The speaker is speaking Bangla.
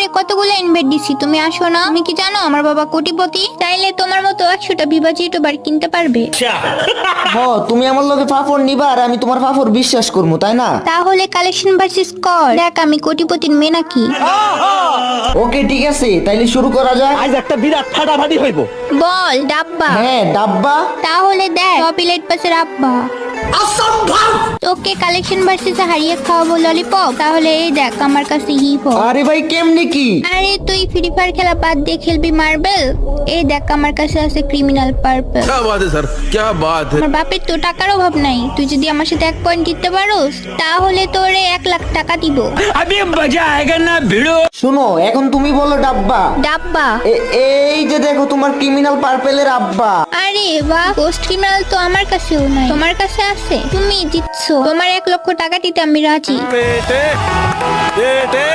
তোমারে কতগুলো ইনভাইট দিছি, তুমি আসো না। তুমি কি জানো আমার বাবা কোটিপতি? চাইলে তোমার মতো 100টা বিভাজি ইউটিউবার কিনতে পারবে। তুমি আমার লগে ফাফর নিবা আর আমি তোমার ফাফর বিশ্বাস করবো, তাই না? তাহলে কালেকশন ভার্সেস কর, দেখ আমি কোটিপতির মেয়ে নাকি। ওকে ঠিক আছে, তাইলে শুরু করা যাক। আজ একটা বিরাট ফাটাফাটি হইব। বল ডাব্বা। হ্যাঁ ডাব্বা। তাহলে দেখ টপিলেট পাসের আব্বা। তোকে কালেকশন ভার্সেস হারিয়ে খাওয়াবো ললিপপ। তাহলে এই দেখ আমার কাছে হিপ হপ। আরে ভাই কেমনে কি? আরে তুই ফ্রি ফায়ার খেলা বাদ দিয়ে খেলবি মার্বেল। এই দেখ আমার কাছে আছে ক্রিমিনাল পার্পল। क्या बात है सर, क्या बात है। আমার বাপের তো টাকার অভাব নাই, তুই যদি আমার সাথে 1 পয়েন্ট জিততে পারোস তাহলে তোরে 1 লাখ টাকা দিব। अभी मजा आएगा ना भिड़ो। শোনো, এখন তুমি বলো ডাব্বা। ডাব্বা। এই যে দেখো তোমার ক্রিমিনাল পার্পেলের আব্বা। আরে বাহ, পোস্ট ক্রিমিনাল তো আমার কাছেও নাই, তোমার কাছে আছে। তুমি জিতছো, তোমার 1 লক্ষ টাকা দিতে আমি রাজি। बेटे बेटे